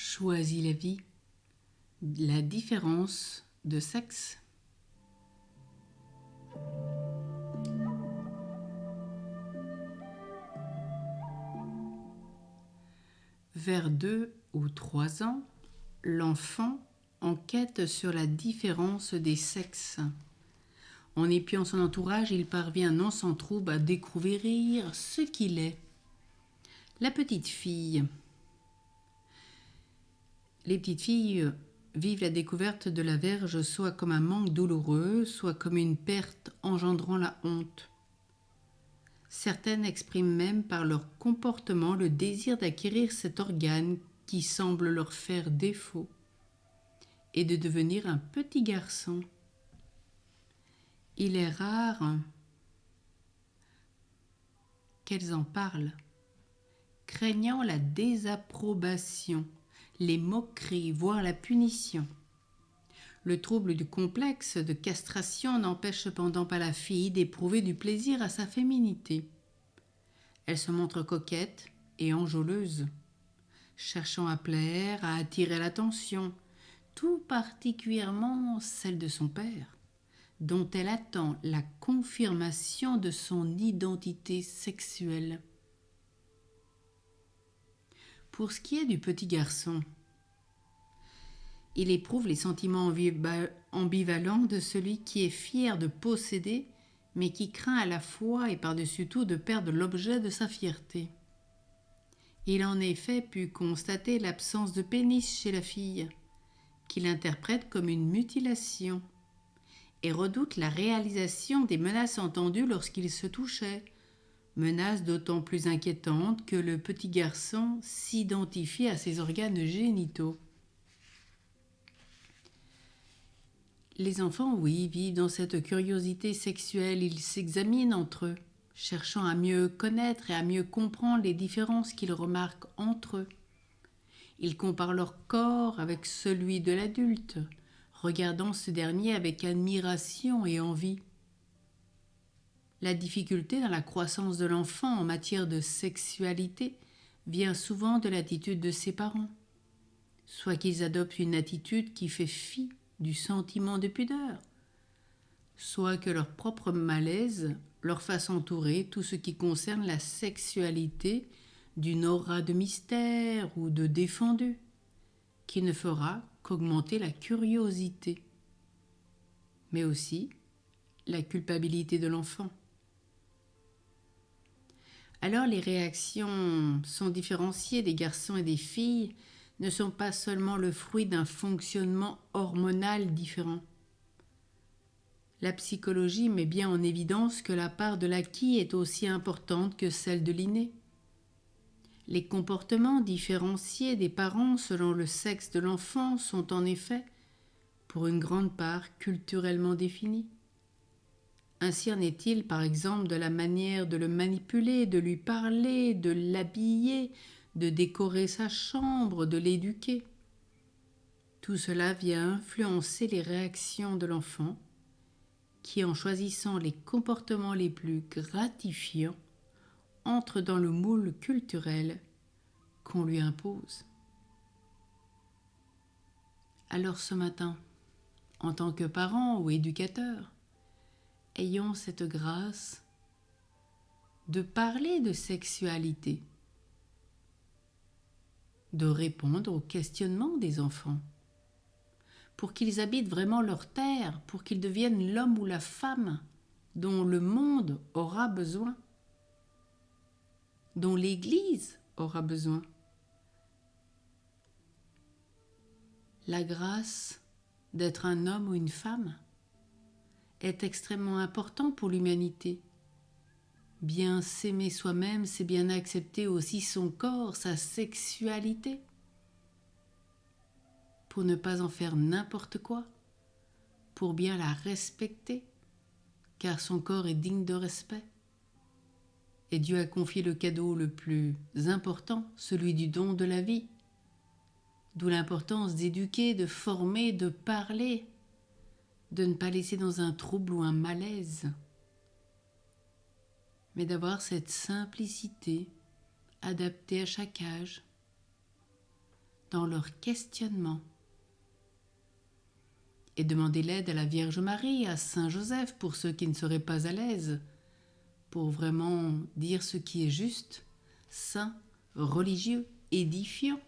Choisis la vie, la différence de sexe. Vers 2 ou 3 ans, l'enfant enquête sur la différence des sexes. En épiant son entourage, il parvient non sans trouble à découvrir ce qu'il est. La petite fille. Les petites filles vivent la découverte de la verge soit comme un manque douloureux, soit comme une perte engendrant la honte. Certaines expriment même par leur comportement le désir d'acquérir cet organe qui semble leur faire défaut et de devenir un petit garçon. Il est rare qu'elles en parlent, craignant la désapprobation, les moqueries, voire la punition. Le trouble du complexe de castration n'empêche cependant pas la fille d'éprouver du plaisir à sa féminité. Elle se montre coquette et enjôleuse, cherchant à plaire, à attirer l'attention, tout particulièrement celle de son père, dont elle attend la confirmation de son identité sexuelle. Pour ce qui est du petit garçon, il éprouve les sentiments ambivalents de celui qui est fier de posséder, mais qui craint à la fois et par-dessus tout de perdre l'objet de sa fierté. Il a en effet pu constater l'absence de pénis chez la fille, qu'il interprète comme une mutilation, et redoute la réalisation des menaces entendues lorsqu'il se touchait, menaces d'autant plus inquiétantes que le petit garçon s'identifie à ses organes génitaux. Les enfants, oui, vivent dans cette curiosité sexuelle, ils s'examinent entre eux, cherchant à mieux connaître et à mieux comprendre les différences qu'ils remarquent entre eux. Ils comparent leur corps avec celui de l'adulte, regardant ce dernier avec admiration et envie. La difficulté dans la croissance de l'enfant en matière de sexualité vient souvent de l'attitude de ses parents, soit qu'ils adoptent une attitude qui fait fi du sentiment de pudeur, soit que leur propre malaise leur fasse entourer tout ce qui concerne la sexualité d'une aura de mystère ou de défendu, qui ne fera qu'augmenter la curiosité, mais aussi la culpabilité de l'enfant. Alors les réactions sont différenciées des garçons et des filles, ne sont pas seulement le fruit d'un fonctionnement hormonal différent. La psychologie met bien en évidence que la part de l'acquis est aussi importante que celle de l'inné. Les comportements différenciés des parents selon le sexe de l'enfant sont en effet, pour une grande part, culturellement définis. Ainsi en est-il, par exemple, de la manière de le manipuler, de lui parler, de l'habiller, de décorer sa chambre, de l'éduquer. Tout cela vient influencer les réactions de l'enfant, qui, en choisissant les comportements les plus gratifiants, entre dans le moule culturel qu'on lui impose. Alors ce matin, en tant que parent ou éducateur, ayons cette grâce de parler de sexualité, de répondre aux questionnements des enfants, pour qu'ils habitent vraiment leur terre, pour qu'ils deviennent l'homme ou la femme dont le monde aura besoin, dont l'Église aura besoin. La grâce d'être un homme ou une femme est extrêmement important pour l'humanité. Bien s'aimer soi-même, c'est bien accepter aussi son corps, sa sexualité, pour ne pas en faire n'importe quoi, pour bien la respecter, car son corps est digne de respect. Et Dieu a confié le cadeau le plus important, celui du don de la vie. D'où l'importance d'éduquer, de former, de parler, de ne pas laisser dans un trouble ou un malaise, mais d'avoir cette simplicité adaptée à chaque âge, dans leur questionnement. Et demandez l'aide à la Vierge Marie, à Saint Joseph, pour ceux qui ne seraient pas à l'aise, pour vraiment dire ce qui est juste, saint, religieux, édifiant.